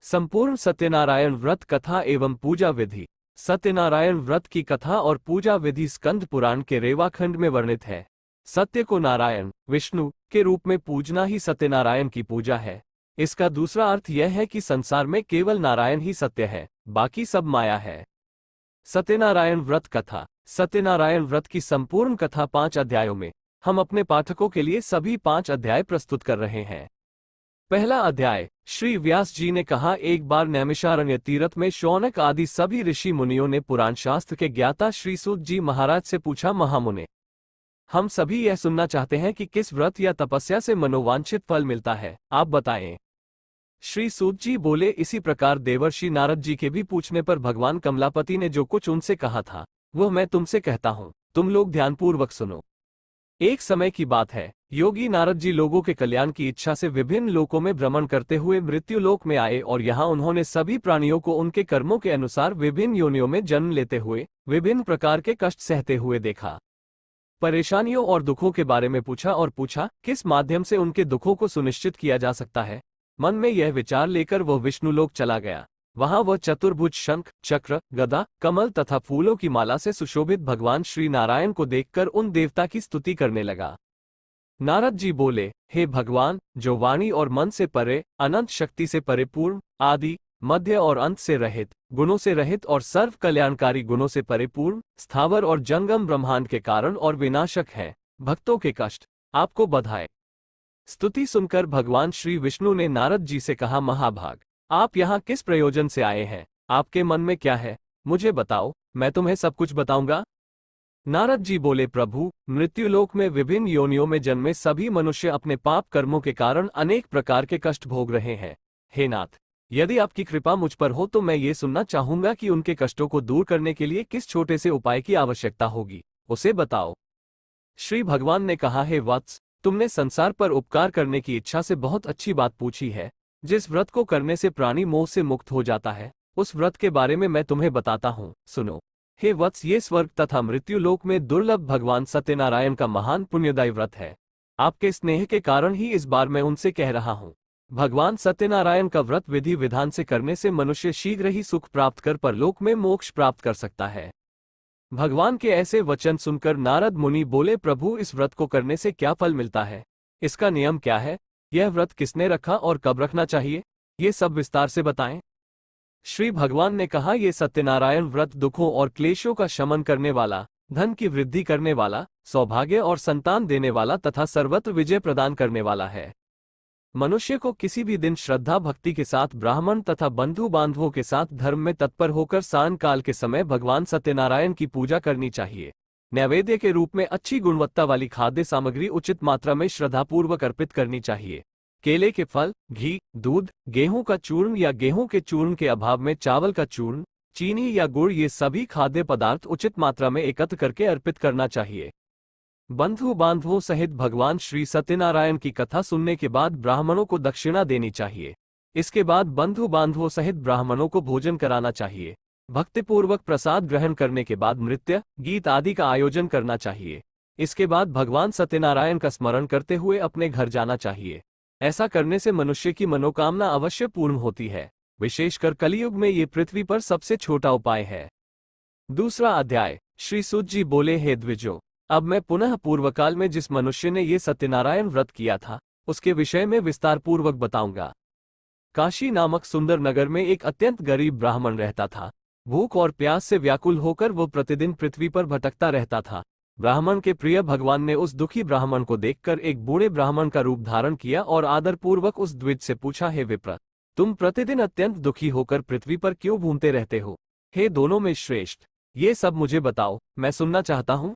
संपूर्ण सत्यनारायण व्रत कथा एवं पूजा विधि। सत्यनारायण व्रत की कथा और पूजा विधि स्कंद पुराण के रेवाखंड में वर्णित है। सत्य को नारायण विष्णु के रूप में पूजना ही सत्यनारायण की पूजा है। इसका दूसरा अर्थ यह है कि संसार में केवल नारायण ही सत्य है, बाकी सब माया है। सत्यनारायण व्रत कथा। सत्यनारायण व्रत की संपूर्ण कथा 5 अध्यायों में हम अपने पाठकों के लिए सभी 5 अध्याय प्रस्तुत कर रहे हैं। पहला अध्याय। श्री व्यास जी ने कहा, एक बार नैमिषारण्य तीर्थ में शौनक आदि सभी ऋषि मुनियों ने पुराण शास्त्र के ज्ञाता श्री सूत जी महाराज से पूछा, महामुने, हम सभी यह सुनना चाहते हैं कि किस व्रत या तपस्या से मनोवांछित फल मिलता है, आप बताएं। श्री सूत जी बोले, इसी प्रकार देवर्षि नारद जी के भी पूछने पर भगवान कमलापति ने जो कुछ उनसे कहा था वह मैं तुमसे कहता हूं, तुम लोग ध्यानपूर्वक सुनो। एक समय की बात है, योगी नारद जी लोगों के कल्याण की इच्छा से विभिन्न लोकों में भ्रमण करते हुए मृत्यु लोक में आए और यहाँ उन्होंने सभी प्राणियों को उनके कर्मों के अनुसार विभिन्न योनियों में जन्म लेते हुए विभिन्न प्रकार के कष्ट सहते हुए देखा। परेशानियों और दुखों के बारे में पूछा किस माध्यम से उनके दुखों को सुनिश्चित किया जा सकता है। मन में यह विचार लेकर वह विष्णुलोक चला गया। वहां वह चतुर्भुज शंख, चक्र, गदा, कमल तथा फूलों की माला से सुशोभित भगवान श्री नारायण को देखकर उन देवता की स्तुति करने लगा। नारद जी बोले, हे भगवान, जो वाणी और मन से परे, अनंत शक्ति से परिपूर्ण, आदि मध्य और अंत से रहित, गुणों से रहित और सर्व कल्याणकारी गुणों से परिपूर्ण, स्थावर और जंगम ब्रह्मांड के कारण और विनाशक है, भक्तों के कष्ट आपको बधाई। स्तुति सुनकर भगवान श्री विष्णु ने नारद जी से कहा, महाभाग, आप यहाँ किस प्रयोजन से आए हैं? आपके मन में क्या है, मुझे बताओ, मैं तुम्हें सब कुछ बताऊंगा। नारद जी बोले, प्रभु, मृत्युलोक में विभिन्न योनियों में जन्मे सभी मनुष्य अपने पाप कर्मों के कारण अनेक प्रकार के कष्ट भोग रहे हैं। हे नाथ, यदि आपकी कृपा मुझ पर हो तो मैं ये सुनना चाहूंगा कि उनके कष्टों को दूर करने के लिए किस छोटे से उपाय की आवश्यकता होगी, उसे बताओ। श्री भगवान ने कहा, हे वत्स, तुमने संसार पर उपकार करने की इच्छा से बहुत अच्छी बात पूछी है। जिस व्रत को करने से प्राणी मोह से मुक्त हो जाता है, उस व्रत के बारे में मैं तुम्हें बताता हूँ, सुनो। हे वत्स, ये स्वर्ग तथा मृत्यु लोक में दुर्लभ भगवान सत्यनारायण का महान पुण्यदायी व्रत है। आपके स्नेह के कारण ही इस बार मैं उनसे कह रहा हूँ। भगवान सत्यनारायण का व्रत विधि विधान से करने से मनुष्य शीघ्र ही सुख प्राप्त कर परलोक में मोक्ष प्राप्त कर सकता है। भगवान के ऐसे वचन सुनकर नारद मुनि बोले, प्रभु, इस व्रत को करने से क्या फल मिलता है? इसका नियम क्या है? यह व्रत किसने रखा और कब रखना चाहिए? ये सब विस्तार से बताएं। श्री भगवान ने कहा, ये सत्यनारायण व्रत दुखों और क्लेशों का शमन करने वाला, धन की वृद्धि करने वाला, सौभाग्य और संतान देने वाला तथा सर्वत्र विजय प्रदान करने वाला है। मनुष्य को किसी भी दिन श्रद्धा भक्ति के साथ ब्राह्मण तथा बंधु बांधवों के साथ धर्म में तत्पर होकर सांझ काल के समय भगवान सत्यनारायण की पूजा करनी चाहिए। नैवेद्य के रूप में अच्छी गुणवत्ता वाली खाद्य सामग्री उचित मात्रा में श्रद्धापूर्वक अर्पित करनी चाहिए। केले के फल, घी, दूध, गेहूं का चूर्ण या गेहूं के चूर्ण के अभाव में चावल का चूर्ण, चीनी या गुड़, ये सभी खाद्य पदार्थ उचित मात्रा में एकत्र करके अर्पित करना चाहिए। बंधु बांधवों सहित भगवान श्री सत्यनारायण की कथा सुनने के बाद ब्राह्मणों को दक्षिणा देनी चाहिए। इसके बाद बंधु बांधवों सहित ब्राह्मणों को भोजन कराना चाहिए। भक्तिपूर्वक प्रसाद ग्रहण करने के बाद नृत्य, गीत आदि का आयोजन करना चाहिए। इसके बाद भगवान सत्यनारायण का स्मरण करते हुए अपने घर जाना चाहिए। ऐसा करने से मनुष्य की मनोकामना अवश्य पूर्ण होती है। विशेषकर कलियुग में ये पृथ्वी पर सबसे छोटा उपाय है। दूसरा अध्याय। श्री सूत जी बोले, हे द्विजो, अब मैं पुनः पूर्वकाल में जिस मनुष्य ने ये सत्यनारायण व्रत किया था उसके विषय में विस्तार पूर्वक बताऊंगा। काशी नामक सुंदर नगर में एक अत्यंत गरीब ब्राह्मण रहता था। भूख और प्यास से व्याकुल होकर वो प्रतिदिन पृथ्वी पर भटकता रहता था। ब्राह्मण के प्रिय भगवान ने उस दुखी ब्राह्मण को देखकर एक बूढ़े ब्राह्मण का रूप धारण किया और आदरपूर्वक उस द्विज से पूछा, हे विप्र, तुम प्रतिदिन अत्यंत दुखी होकर पृथ्वी पर क्यों घूमते रहते हो? हे दोनों में श्रेष्ठ, ये सब मुझे बताओ, मैं सुनना चाहता हूँ।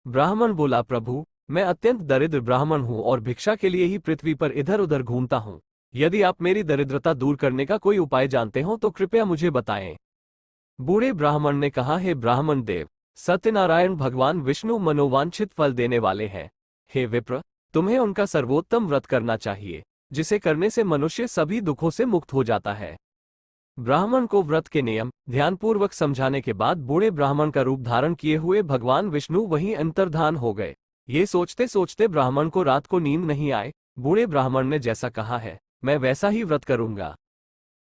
ब्राह्मण बोला, प्रभु, मैं अत्यंत दरिद्र ब्राह्मण हूँ और भिक्षा के लिए ही पृथ्वी पर इधर उधर घूमता हूँ। यदि आप मेरी दरिद्रता दूर करने का कोई उपाय जानते हो तो कृपया मुझे बताएं। बूढ़े ब्राह्मण ने कहा, हे ब्राह्मण देव, सत्यनारायण भगवान विष्णु मनोवांछित फल देने वाले हैं। हे विप्र, तुम्हें उनका सर्वोत्तम व्रत करना चाहिए, जिसे करने से मनुष्य सभी दुखों से मुक्त हो जाता है। ब्राह्मण को व्रत के नियम ध्यानपूर्वक समझाने के बाद बूढ़े ब्राह्मण का रूप धारण किए हुए भगवान विष्णु वहीं अंतर्धान हो गए। ये सोचते सोचते ब्राह्मण को रात को नींद नहीं आए। बूढ़े ब्राह्मण ने जैसा कहा है, मैं वैसा ही व्रत करूंगा।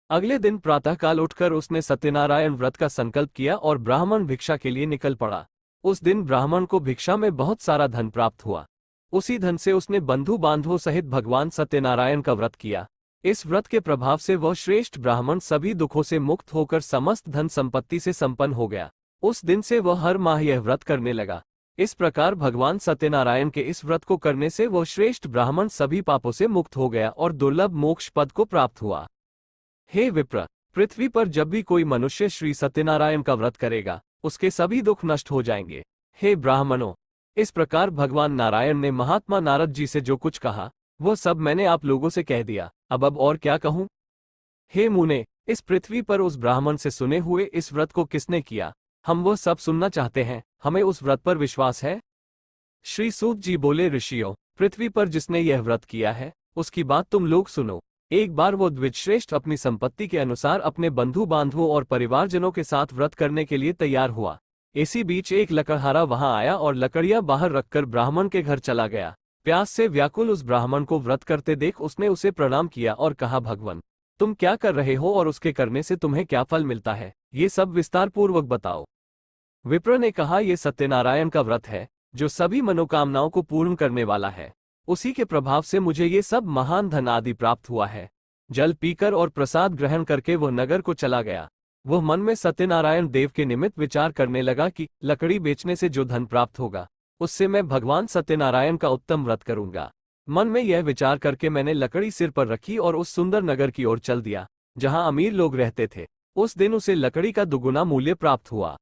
अगले दिन प्रातःकाल उठकर उसने सत्यनारायण व्रत का संकल्प किया और ब्राह्मण भिक्षा के लिए निकल पड़ा। उस दिन ब्राह्मण को भिक्षा में बहुत सारा धन प्राप्त हुआ। उसी धन से उसने बंधु बांधवों सहित भगवान सत्यनारायण का व्रत किया। इस व्रत के प्रभाव से वह श्रेष्ठ ब्राह्मण सभी दुखों से मुक्त होकर समस्त धन संपत्ति से संपन्न हो गया। उस दिन से वह हर माह यह व्रत करने लगा। इस प्रकार भगवान सत्यनारायण के इस व्रत को करने से वह श्रेष्ठ ब्राह्मण सभी पापों से मुक्त हो गया और दुर्लभ मोक्ष पद को प्राप्त हुआ। हे विप्र, पृथ्वी पर जब भी कोई मनुष्य श्री सत्यनारायण का व्रत करेगा, उसके सभी दुख नष्ट हो जाएंगे। हे ब्राह्मणों, इस प्रकार भगवान नारायण ने महात्मा नारद जी से जो कुछ कहा, वह सब मैंने आप लोगों से कह दिया। अब और क्या कहूं? हे मुने, इस पृथ्वी पर उस ब्राह्मण से सुने हुए इस व्रत को किसने किया, हम वह सब सुनना चाहते हैं। हमें उस व्रत पर विश्वास है। श्री सूत जी बोले, ऋषियों, पृथ्वी पर जिसने यह व्रत किया है, उसकी बात तुम लोग सुनो। एक बार वो द्विजश्रेष्ठ अपनी संपत्ति के अनुसार अपने बंधु बांधवों और परिवारजनों के साथ व्रत करने के लिए तैयार हुआ। इसी बीच एक लकड़हारा वहां आया और लकड़ियां बाहर रखकर ब्राह्मण के घर चला गया। प्यास से व्याकुल उस ब्राह्मण को व्रत करते देख उसने उसे प्रणाम किया और कहा, भगवान, तुम क्या कर रहे हो और उसके करने से तुम्हें क्या फल मिलता है, ये सब विस्तार पूर्वक बताओ। विप्र ने कहा, ये सत्यनारायण का व्रत है जो सभी मनोकामनाओं को पूर्ण करने वाला है। उसी के प्रभाव से मुझे ये सब महान धन आदि प्राप्त हुआ है। जल पीकर और प्रसाद ग्रहण करके वह नगर को चला गया। वह मन में सत्यनारायण देव के निमित्त विचार करने लगा कि लकड़ी बेचने से जो धन प्राप्त होगा, उससे मैं भगवान सत्यनारायण का उत्तम व्रत करूंगा। मन में यह विचार करके मैंने लकड़ी सिर पर रखी और उस सुंदर नगर की ओर चल दिया जहां अमीर लोग रहते थे। उस दिन उसे लकड़ी का दुगुना मूल्य प्राप्त हुआ।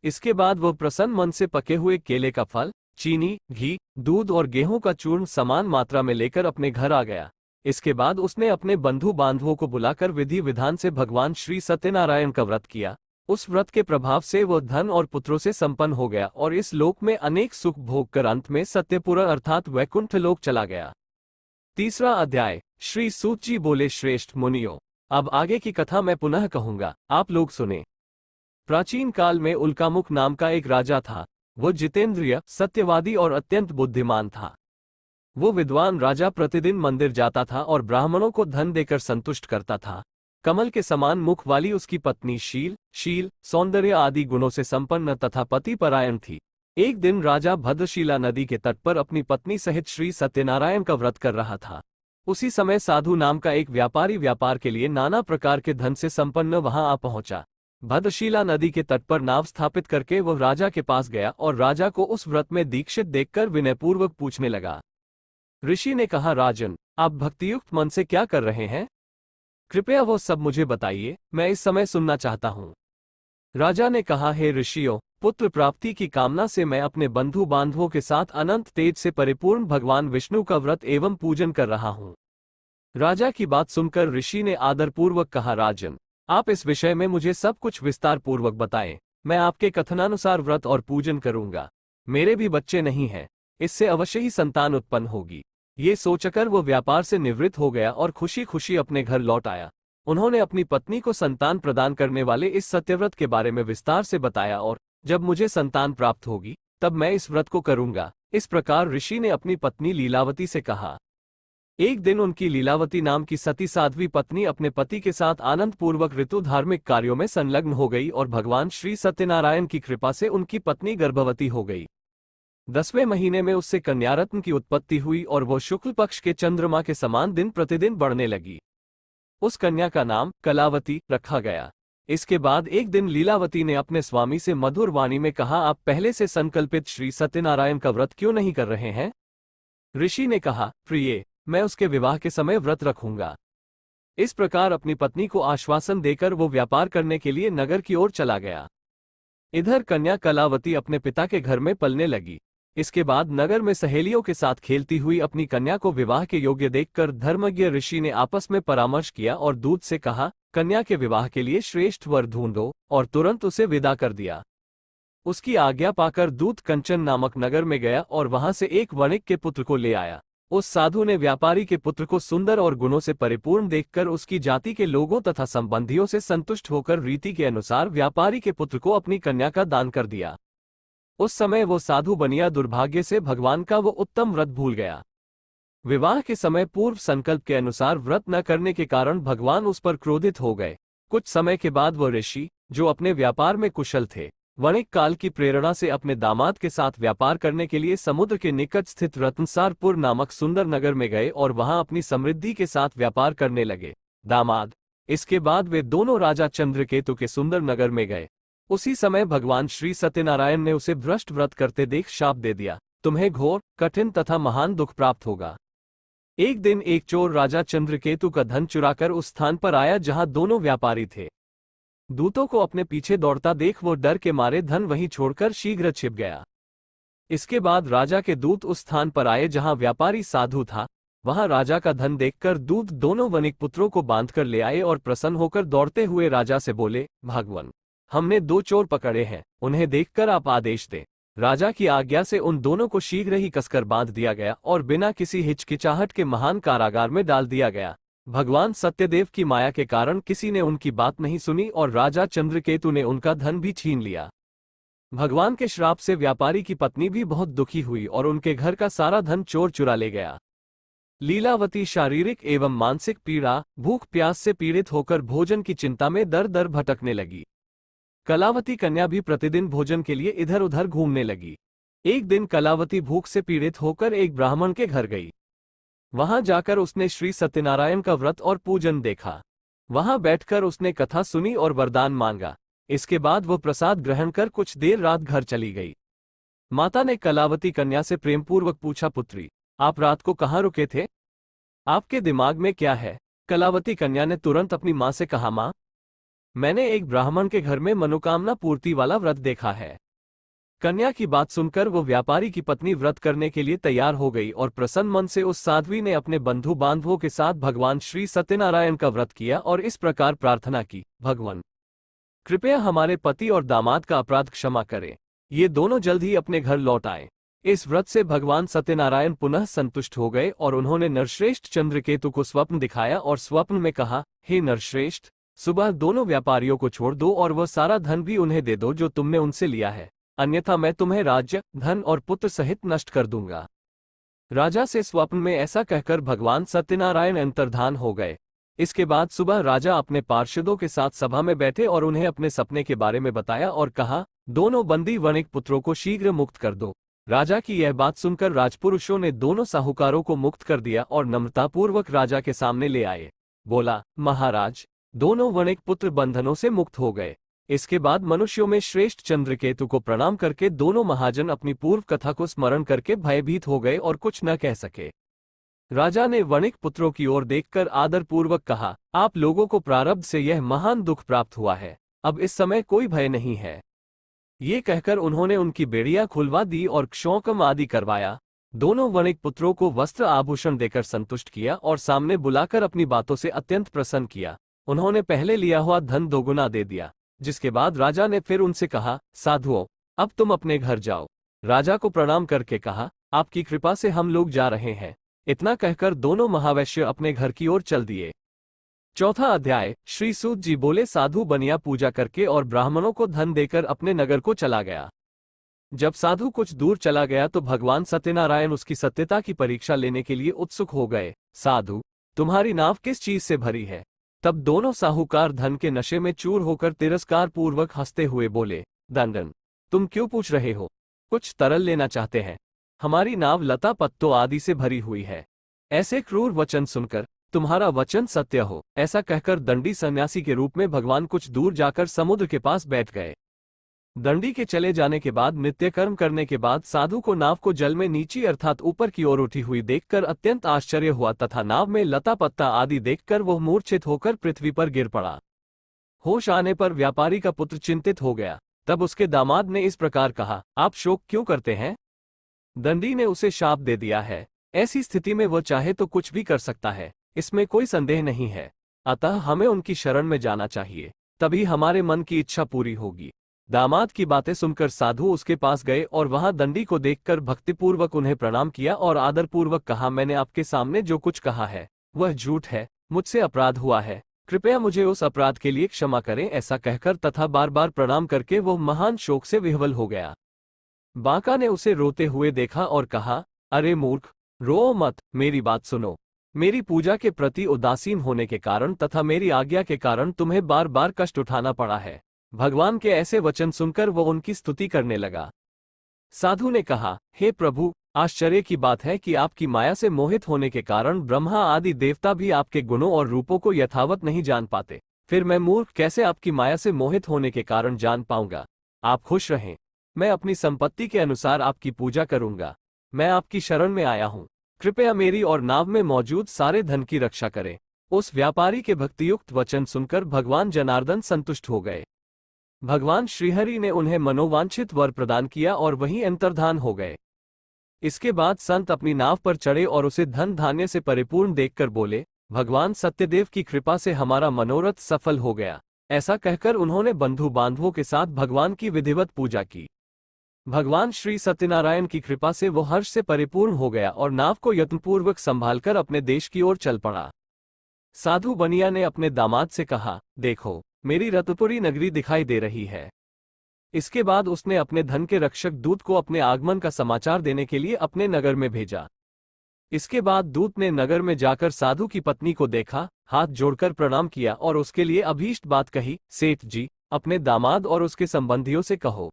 इसके बाद वह प्रसन्न मन से पके हुए केले का फल, चीनी, घी, दूध और गेहूं का चूर्ण समान मात्रा में लेकर अपने घर आ गया। इसके बाद उसने अपने बंधु बांधवों को बुलाकर विधि विधान से भगवान श्री सत्यनारायण का व्रत किया। उस व्रत के प्रभाव से वह धन और पुत्रों से संपन्न हो गया और इस लोक में अनेक सुख भोग कर अंत में सत्यपुरा अर्थात वैकुंठ लोक चला गया। तीसरा अध्याय। श्री सूत जी बोले, श्रेष्ठ मुनियों, अब आगे की कथा मैं पुनः कहूंगा, आप लोग सुने। प्राचीन काल में उल्कामुख नाम का एक राजा था। वो जितेंद्रिय, सत्यवादी और अत्यंत बुद्धिमान था। वो विद्वान राजा प्रतिदिन मंदिर जाता था और ब्राह्मणों को धन देकर संतुष्ट करता था। कमल के समान मुख वाली उसकी पत्नी शील, सौंदर्य आदि गुणों से संपन्न तथा पति परायण थी। एक दिन राजा भद्रशिला नदी के तट पर अपनी पत्नी सहित श्री सत्यनारायण का व्रत कर रहा था। उसी समय साधु नाम का एक व्यापारी व्यापार के लिए नाना प्रकार के धन से संपन्न वहां आ पहुंचा। भद्रशिला नदी के तट पर नाव स्थापित करके वह राजा के पास गया और राजा को उस व्रत में दीक्षित देखकर विनयपूर्वक पूछने लगा। ऋषि ने कहा, राजन, आप भक्तियुक्त मन से क्या कर रहे हैं? कृपया वो सब मुझे बताइए, मैं इस समय सुनना चाहता हूँ। राजा ने कहा, हे ऋषियों, पुत्र प्राप्ति की कामना से मैं अपने बंधु बांधवों के साथ अनंत तेज से परिपूर्ण भगवान विष्णु का व्रत एवं पूजन कर रहा हूँ। राजा की बात सुनकर ऋषि ने आदरपूर्वक कहा, राजन, आप इस विषय में मुझे सब कुछ विस्तार पूर्वक बताएं। मैं आपके कथनानुसार व्रत और पूजन करूंगा। मेरे भी बच्चे नहीं हैं, इससे अवश्य ही संतान उत्पन्न होगी। ये सोचकर वो व्यापार से निवृत्त हो गया और खुशी खुशी अपने घर लौट आया। उन्होंने अपनी पत्नी को संतान प्रदान करने वाले इस सत्यव्रत के बारे में विस्तार से बताया और जब मुझे संतान प्राप्त होगी तब मैं इस व्रत को करूंगा। इस प्रकार ऋषि ने अपनी पत्नी लीलावती से कहा। एक दिन उनकी लीलावती नाम की सती साध्वी पत्नी अपने पति के साथ आनंद पूर्वक ऋतु धार्मिक कार्यों में संलग्न हो गई और भगवान श्री सत्यनारायण की कृपा से उनकी पत्नी गर्भवती हो गई। 10वें महीने में उससे कन्यारत्न की उत्पत्ति हुई और वो शुक्ल पक्ष के चंद्रमा के समान दिन प्रतिदिन बढ़ने लगी। उस कन्या का नाम कलावती रखा गया। इसके बाद एक दिन लीलावती ने अपने स्वामी से मधुर वाणी में कहा, आप पहले से संकल्पित श्री सत्यनारायण का व्रत क्यों नहीं कर रहे हैं? ऋषि ने कहा, प्रिय, मैं उसके विवाह के समय व्रत रखूंगा। इस प्रकार अपनी पत्नी को आश्वासन देकर वो व्यापार करने के लिए नगर की ओर चला गया। इधर कन्या कलावती अपने पिता के घर में पलने लगी। इसके बाद नगर में सहेलियों के साथ खेलती हुई अपनी कन्या को विवाह के योग्य देखकर धर्मज्ञ ऋषि ने आपस में परामर्श किया और दूत से कहा, कन्या के विवाह के लिए श्रेष्ठ वर ढूंढो, और तुरंत उसे विदा कर दिया। उसकी आज्ञा पाकर दूत कंचन नामक नगर में गया और वहां से एक वणिक के पुत्र को ले आया। उस साधु ने व्यापारी के पुत्र को सुंदर और गुणों से परिपूर्ण देखकर उसकी जाति के लोगों तथा संबंधियों से संतुष्ट होकर रीति के अनुसार व्यापारी के पुत्र को अपनी कन्या का दान कर दिया। उस समय वो साधु बनिया दुर्भाग्य से भगवान का वो उत्तम व्रत भूल गया। विवाह के समय पूर्व संकल्प के अनुसार व्रत न करने के कारण भगवान उस पर क्रोधित हो गए। कुछ समय के बाद वह ऋषि, जो अपने व्यापार में कुशल थे, वणिक काल की प्रेरणा से अपने दामाद के साथ व्यापार करने के लिए समुद्र के निकट स्थित रत्नसारपुर नामक सुंदर नगर में गए और वहां अपनी समृद्धि के साथ व्यापार करने लगे। दामाद। इसके बाद वे दोनों राजा चंद्रकेतु के सुंदर नगर में गए। उसी समय भगवान श्री सत्यनारायण ने उसे भ्रष्ट व्रत करते देख शाप दे दिया, तुम्हें घोर, कठिन तथा महान दुख प्राप्त होगा। एक दिन एक चोर राजा चंद्रकेतु का धन चुराकर उस स्थान पर आया जहां दोनों व्यापारी थे। दूतों को अपने पीछे दौड़ता देख वो डर के मारे धन वहीं छोड़कर शीघ्र छिप गया। इसके बाद राजा के दूत उस स्थान पर आए जहां व्यापारी साधु था। वहां राजा का धन देखकर दूत दोनों वणिक पुत्रों को बांधकर ले आए और प्रसन्न होकर दौड़ते हुए राजा से बोले, भगवान, हमने 2 चोर पकड़े हैं, उन्हें देखकर आप आदेश दें। राजा की आज्ञा से उन दोनों को शीघ्र ही कसकर बांध दिया गया और बिना किसी हिचकिचाहट के महान कारागार में डाल दिया गया। भगवान सत्यदेव की माया के कारण किसी ने उनकी बात नहीं सुनी और राजा चंद्रकेतु ने उनका धन भी छीन लिया। भगवान के श्राप से व्यापारी की पत्नी भी बहुत दुखी हुई और उनके घर का सारा धन चोर चुरा ले गया। लीलावती शारीरिक एवं मानसिक पीड़ा, भूख प्यास से पीड़ित होकर भोजन की चिंता में दर दर भटकने लगी। कलावती कन्या भी प्रतिदिन भोजन के लिए इधर उधर घूमने लगी। एक दिन कलावती भूख से पीड़ित होकर एक ब्राह्मण के घर गई। वहां जाकर उसने श्री सत्यनारायण का व्रत और पूजन देखा। वहां बैठकर उसने कथा सुनी और वरदान मांगा। इसके बाद वह प्रसाद ग्रहण कर कुछ देर रात घर चली गई। माता ने कलावती कन्या से प्रेमपूर्वक पूछा, पुत्री, आप रात को कहाँ रुके थे? आपके दिमाग में क्या है? कलावती कन्या ने तुरंत अपनी मां से कहा, मां, मैंने एक ब्राह्मण के घर में मनोकामना पूर्ति वाला व्रत देखा है। कन्या की बात सुनकर वो व्यापारी की पत्नी व्रत करने के लिए तैयार हो गई और प्रसन्न मन से उस साध्वी ने अपने बंधु बांधवों के साथ भगवान श्री सत्यनारायण का व्रत किया और इस प्रकार प्रार्थना की, भगवान, कृपया हमारे पति और दामाद का अपराध क्षमा करें, ये दोनों जल्द ही अपने घर लौट आए। इस व्रत से भगवान सत्यनारायण पुनः संतुष्ट हो गए और उन्होंने नरश्रेष्ठ चंद्रकेतु को स्वप्न दिखाया और स्वप्न में कहा, हे नरश्रेष्ठ, सुबह दोनों व्यापारियों को छोड़ दो और वह सारा धन भी उन्हें दे दो जो तुमने उनसे लिया है, अन्यथा मैं तुम्हें राज्य, धन और पुत्र सहित नष्ट कर दूंगा। राजा से स्वप्न में ऐसा कहकर भगवान सत्यनारायण अंतर्धान हो गए। इसके बाद सुबह राजा अपने पार्षदों के साथ सभा में बैठे और उन्हें अपने सपने के बारे में बताया और कहा, दोनों बंदी वणिक पुत्रों को शीघ्र मुक्त कर दो। राजा की यह बात सुनकर राजपुरुषों ने दोनों साहूकारों को मुक्त कर दिया और नम्रतापूर्वक राजा के सामने ले आए। बोला, महाराज, दोनों वणिक पुत्र बंधनों से मुक्त हो गए। इसके बाद मनुष्यों में श्रेष्ठ चंद्रकेतु को प्रणाम करके दोनों महाजन अपनी पूर्व कथा को स्मरण करके भयभीत हो गए और कुछ न कह सके। राजा ने वणिक पुत्रों की ओर देखकर आदरपूर्वक कहा, आप लोगों को प्रारब्ध से यह महान दुख प्राप्त हुआ है, अब इस समय कोई भय नहीं है। ये कहकर उन्होंने उनकी बेड़ियां खुलवा दी और क्षौकम आदि करवाया। दोनों वणिक पुत्रों को वस्त्र आभूषण देकर संतुष्ट किया और सामने बुलाकर अपनी बातों से अत्यंत प्रसन्न किया। उन्होंने पहले लिया हुआ धन दोगुना दे दिया। जिसके बाद राजा ने फिर उनसे कहा, साधुओं, अब तुम अपने घर जाओ। राजा को प्रणाम करके कहा, आपकी कृपा से हम लोग जा रहे हैं। इतना कहकर दोनों महावैश्य अपने घर की ओर चल दिए। चौथा अध्याय। श्री सूत जी बोले, साधु बनिया पूजा करके और ब्राह्मणों को धन देकर अपने नगर को चला गया। जब साधु कुछ दूर चला गया तो भगवान सत्यनारायण उसकी सत्यता की परीक्षा लेने के लिए उत्सुक हो गए। साधु, तुम्हारी नाव किस चीज से भरी है? तब दोनों साहूकार धन के नशे में चूर होकर तिरस्कार पूर्वक हंसते हुए बोले, दंडन, तुम क्यों पूछ रहे हो? कुछ तरल लेना चाहते हैं? हमारी नाव लता पत्तों आदि से भरी हुई है। ऐसे क्रूर वचन सुनकर तुम्हारा वचन सत्य हो, ऐसा कहकर दंडी सन्यासी के रूप में भगवान कुछ दूर जाकर समुद्र के पास बैठ गए। दंडी के चले जाने के बाद नित्य कर्म करने के बाद साधु को नाव को जल में नीची अर्थात ऊपर की ओर उठी हुई देखकर अत्यंत आश्चर्य हुआ तथा नाव में लता पत्ता आदि देखकर वह मूर्छित होकर पृथ्वी पर गिर पड़ा। होश आने पर व्यापारी का पुत्र चिंतित हो गया। तब उसके दामाद ने इस प्रकार कहा, आप शोक क्यों करते हैं? दंडी ने उसे शाप दे दिया है। ऐसी स्थिति में वह चाहे तो कुछ भी कर सकता है, इसमें कोई संदेह नहीं है। अतः हमें उनकी शरण में जाना चाहिए, तभी हमारे मन की इच्छा पूरी होगी। दामाद की बातें सुनकर साधु उसके पास गए और वहां दंडी को देखकर भक्तिपूर्वक उन्हें प्रणाम किया और आदरपूर्वक कहा, मैंने आपके सामने जो कुछ कहा है वह झूठ है, मुझसे अपराध हुआ है, कृपया मुझे उस अपराध के लिए क्षमा करें। ऐसा कहकर तथा बार बार प्रणाम करके वह महान शोक से विह्वल हो गया। बांका ने उसे रोते हुए देखा और कहा, अरे मूर्ख, रो मत, मेरी बात सुनो। मेरी पूजा के प्रति उदासीन होने के कारण तथा मेरी आज्ञा के कारण तुम्हें बार बार कष्ट उठाना पड़ा है। भगवान के ऐसे वचन सुनकर वो उनकी स्तुति करने लगा। साधु ने कहा, हे प्रभु, आश्चर्य की बात है कि आपकी माया से मोहित होने के कारण ब्रह्मा आदि देवता भी आपके गुणों और रूपों को यथावत नहीं जान पाते। फिर मैं मूर्ख कैसे आपकी माया से मोहित होने के कारण जान पाऊंगा। आप खुश रहें, मैं अपनी संपत्ति के अनुसार आपकी पूजा करूंगा। मैं आपकी शरण में आया हूं, कृपया मेरी और नाव में मौजूद सारे धन की रक्षा करें। उस व्यापारी के भक्तियुक्त वचन सुनकर भगवान जनार्दन संतुष्ट हो गए। भगवान श्रीहरि ने उन्हें मनोवांछित वर प्रदान किया और वहीं अंतर्धान हो गए। इसके बाद संत अपनी नाव पर चढ़े और उसे धन धान्य से परिपूर्ण देखकर बोले, भगवान सत्यदेव की कृपा से हमारा मनोरथ सफल हो गया। ऐसा कहकर उन्होंने बंधु बांधवों के साथ भगवान की विधिवत पूजा की। भगवान श्री सत्यनारायण की कृपा से वो हर्ष से परिपूर्ण हो गया और नाव को यत्नपूर्वक संभालकर अपने देश की ओर चल पड़ा। साधु बनिया ने अपने दामाद से कहा, देखो, मेरी रत्नपुरी नगरी दिखाई दे रही है। इसके बाद उसने अपने धन के रक्षक दूत को अपने आगमन का समाचार देने के लिए अपने नगर में भेजा। इसके बाद दूत ने नगर में जाकर साधु की पत्नी को देखा, हाथ जोड़कर प्रणाम किया और उसके लिए अभीष्ट बात कही, सेठ जी, अपने दामाद और उसके संबंधियों से कहो,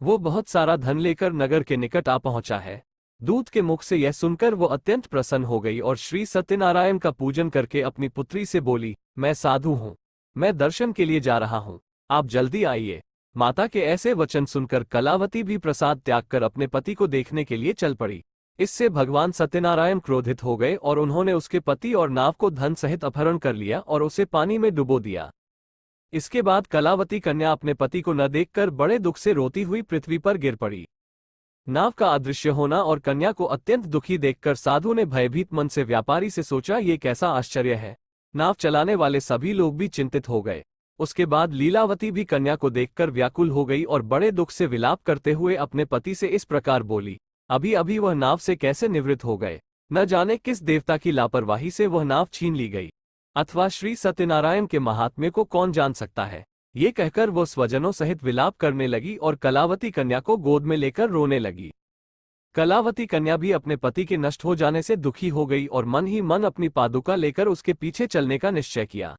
वो बहुत सारा धन लेकर नगर के निकट आ पहुंचा है। दूत के मुख से यह सुनकर वो अत्यंत प्रसन्न हो गई और श्री सत्यनारायण का पूजन करके अपनी पुत्री से बोली, मैं साधु हूँ, मैं दर्शन के लिए जा रहा हूँ, आप जल्दी आइए। माता के ऐसे वचन सुनकर कलावती भी प्रसाद त्याग कर अपने पति को देखने के लिए चल पड़ी। इससे भगवान सत्यनारायण क्रोधित हो गए और उन्होंने उसके पति और नाव को धन सहित अपहरण कर लिया और उसे पानी में डुबो दिया। इसके बाद कलावती कन्या अपने पति को न देखकर बड़े दुख से रोती हुई पृथ्वी पर गिर पड़ी। नाव का अदृश्य होना और कन्या को अत्यंत दुखी देखकर साधु ने भयभीत मन से व्यापारी से सोचा, ये कैसा आश्चर्य है। नाव चलाने वाले सभी लोग भी चिंतित हो गए। उसके बाद लीलावती भी कन्या को देखकर व्याकुल हो गई और बड़े दुख से विलाप करते हुए अपने पति से इस प्रकार बोली, अभी अभी वह नाव से कैसे निवृत्त हो गए। न जाने किस देवता की लापरवाही से वह नाव छीन ली गई, अथवा श्री सत्यनारायण के महात्म्य को कौन जान सकता है। ये कहकर वो स्वजनों सहित विलाप करने लगी और कलावती कन्या को गोद में लेकर रोने लगी। कलावती कन्या भी अपने पति के नष्ट हो जाने से दुखी हो गई और मन ही मन अपनी पादुका लेकर उसके पीछे चलने का निश्चय किया।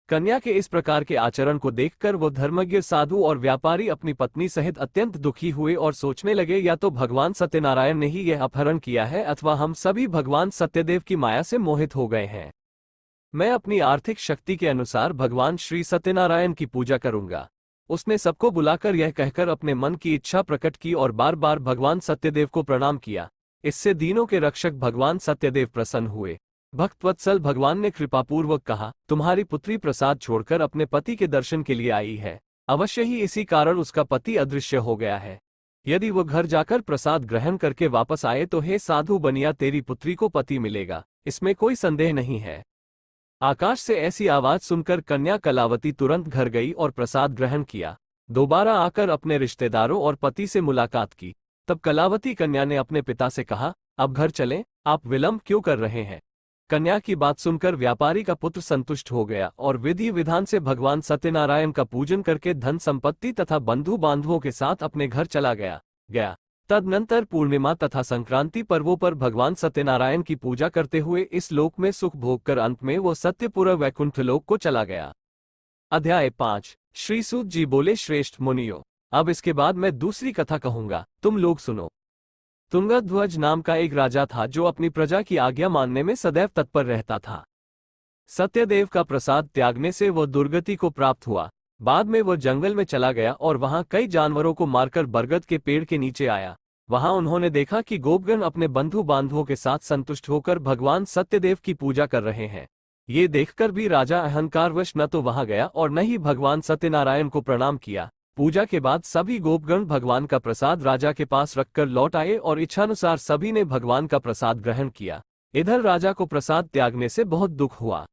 कन्या के इस प्रकार के आचरण को देखकर वो धर्मज्ञ साधु और व्यापारी अपनी पत्नी सहित अत्यंत दुखी हुए और सोचने लगे, या तो भगवान सत्यनारायण ने ही यह अपहरण किया है अथवा हम सभी भगवान सत्यदेव की माया से मोहित हो गए हैं। मैं अपनी आर्थिक शक्ति के अनुसार भगवान श्री सत्यनारायण की पूजा करूंगा। उसने सबको बुलाकर यह कहकर अपने मन की इच्छा प्रकट की और बार बार भगवान सत्यदेव को प्रणाम किया। इससे दीनों के रक्षक भगवान सत्यदेव प्रसन्न हुए। भक्तवत्सल भगवान ने कृपापूर्वक कहा, तुम्हारी पुत्री प्रसाद छोड़कर अपने पति के दर्शन के लिए आई है। अवश्य ही इसी कारण उसका पति अदृश्य हो गया है। यदि वो घर जाकर प्रसाद ग्रहण करके वापस आए तो हे साधु बनिया, तेरी पुत्री को पति मिलेगा, इसमें कोई संदेह नहीं है। आकाश से ऐसी आवाज सुनकर कन्या कलावती तुरंत घर गई और प्रसाद ग्रहण किया। दोबारा आकर अपने रिश्तेदारों और पति से मुलाकात की। तब कलावती कन्या ने अपने पिता से कहा, अब घर चलें, आप विलंब क्यों कर रहे हैं। कन्या की बात सुनकर व्यापारी का पुत्र संतुष्ट हो गया और विधि विधान से भगवान सत्यनारायण का पूजन करके धन संपत्ति तथा बंधु बांधवों के साथ अपने घर चला गया। तदनंतर पूर्णिमा तथा संक्रांति पर्वों पर भगवान सत्यनारायण की पूजा करते हुए इस लोक में सुख भोग कर अंत में वो सत्यपुर वैकुंठ लोक को चला गया। अध्याय 5। श्री सूत जी बोले, श्रेष्ठ मुनियो, अब इसके बाद मैं दूसरी कथा कहूंगा, तुम लोग सुनो। तुंगध्वज नाम का एक राजा था जो अपनी प्रजा की आज्ञा मानने में सदैव तत्पर रहता था। सत्यदेव का प्रसाद त्यागने से वह दुर्गति को प्राप्त हुआ। बाद में वह जंगल में चला गया और वहां कई जानवरों को मारकर बरगद के पेड़ के नीचे आया। वहां उन्होंने देखा कि गोपगण अपने बंधु बांधवों के साथ संतुष्ट होकर भगवान सत्यदेव की पूजा कर रहे हैं। ये देखकर भी राजा अहंकारवश न तो वहां गया और न ही भगवान सत्यनारायण को प्रणाम किया। पूजा के बाद सभी गोपगण भगवान का प्रसाद राजा के पास रखकर लौट आए और इच्छानुसार सभी ने भगवान का प्रसाद ग्रहण किया। इधर राजा को प्रसाद त्यागने से बहुत दुख हुआ।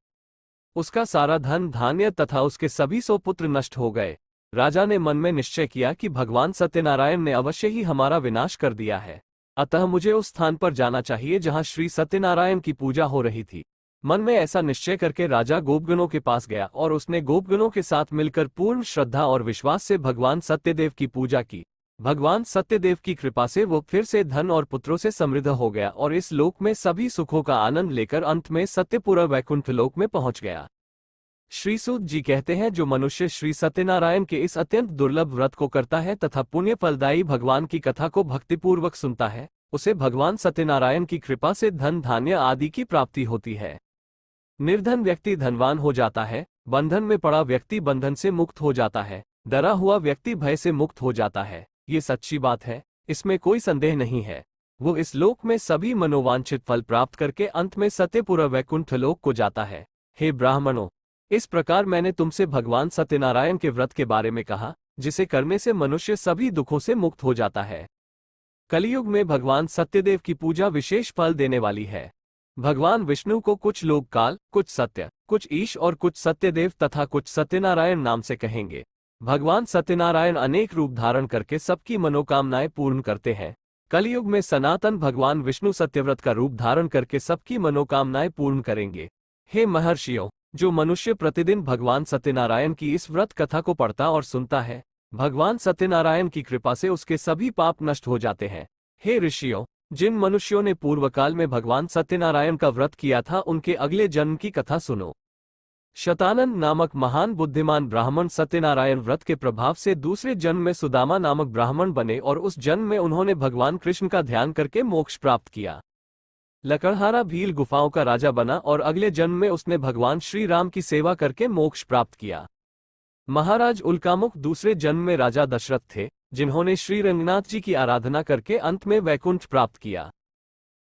उसका सारा धन धान्य तथा उसके सभी 100 पुत्र नष्ट हो गए। राजा ने मन में निश्चय किया कि भगवान सत्यनारायण ने अवश्य ही हमारा विनाश कर दिया है, अतः मुझे उस स्थान पर जाना चाहिए जहां श्री सत्यनारायण की पूजा हो रही थी। मन में ऐसा निश्चय करके राजा गोपगणों के पास गया और उसने गोपगणों के साथ मिलकर पूर्ण श्रद्धा और विश्वास से भगवान सत्यदेव की पूजा की। भगवान सत्यदेव की कृपा से वो फिर से धन और पुत्रों से समृद्ध हो गया और इस लोक में सभी सुखों का आनंद लेकर अंत में सत्यपुरा वैकुंठ लोक में पहुंच गया। श्री सूत जी कहते हैं, जो मनुष्य श्री सत्यनारायण के इस अत्यंत दुर्लभ व्रत को करता है तथा पुण्य फलदायी भगवान की कथा को भक्तिपूर्वक सुनता है, उसे भगवान सत्यनारायण की कृपा से धन धान्य आदि की प्राप्ति होती है। निर्धन व्यक्ति धनवान हो जाता है, बंधन में पड़ा व्यक्ति बंधन से मुक्त हो जाता है, डरा हुआ व्यक्ति भय से मुक्त हो जाता है। ये सच्ची बात है, इसमें कोई संदेह नहीं है। वो इस लोक में सभी मनोवांछित फल प्राप्त करके अंत में सत्यपुरा वैकुंठ लोक को जाता है। हे ब्राह्मणों, इस प्रकार मैंने तुमसे भगवान सत्यनारायण के व्रत के बारे में कहा, जिसे करने से मनुष्य सभी दुखों से मुक्त हो जाता है। कलियुग में भगवान सत्यदेव की पूजा विशेष फल देने वाली है। भगवान विष्णु को कुछ लोग काल, कुछ सत्य, कुछ ईश और कुछ सत्यदेव तथा कुछ सत्यनारायण नाम से कहेंगे। भगवान सत्यनारायण अनेक रूप धारण करके सबकी मनोकामनाएं पूर्ण करते हैं। कलियुग में सनातन भगवान विष्णु सत्यव्रत का रूप धारण करके सबकी मनोकामनाएं पूर्ण करेंगे। हे महर्षियों, जो मनुष्य प्रतिदिन भगवान सत्यनारायण की इस व्रत कथा को पढ़ता और सुनता है, भगवान सत्यनारायण की कृपा से उसके सभी पाप नष्ट हो जाते हैं। हे ऋषियों, जिन मनुष्यों ने पूर्व काल में भगवान सत्यनारायण का व्रत किया था, उनके अगले जन्म की कथा सुनो। शतानंद नामक महान बुद्धिमान ब्राह्मण सत्यनारायण व्रत के प्रभाव से दूसरे जन्म में सुदामा नामक ब्राह्मण बने और उस जन्म में उन्होंने भगवान कृष्ण का ध्यान करके मोक्ष प्राप्त किया। लकड़हारा भील गुफाओं का राजा बना और अगले जन्म में उसने भगवान श्री राम की सेवा करके मोक्ष प्राप्त किया। महाराज उल्कामुख दूसरे जन्म में राजा दशरथ थे, जिन्होंने श्री रंगनाथ जी की आराधना करके अंत में वैकुंठ प्राप्त किया।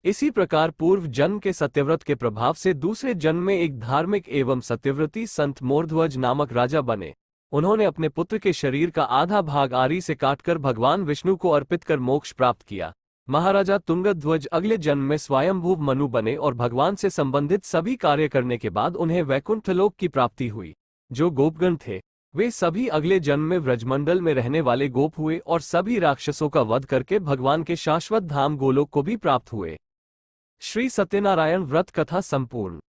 इसी प्रकार पूर्व जन्म के सत्यव्रत के प्रभाव से दूसरे जन्म में एक धार्मिक एवं सत्यव्रती संत मोरध्वज नामक राजा बने। उन्होंने अपने पुत्र के शरीर का आधा भाग आरी से काटकर भगवान विष्णु को अर्पित कर मोक्ष प्राप्त किया। महाराजा तुंगध्वज अगले जन्म में स्वयंभू मनु बने और भगवान से संबंधित सभी कार्य करने के बाद उन्हें वैकुंठ लोक की प्राप्ति हुई। जो गोपगण थे, वे सभी अगले जन्म में व्रजमंडल में रहने वाले गोप हुए और सभी राक्षसों का वध करके भगवान के शाश्वत धाम गोलोक को भी प्राप्त हुए। श्री सत्यनारायण व्रत कथा संपूर्ण।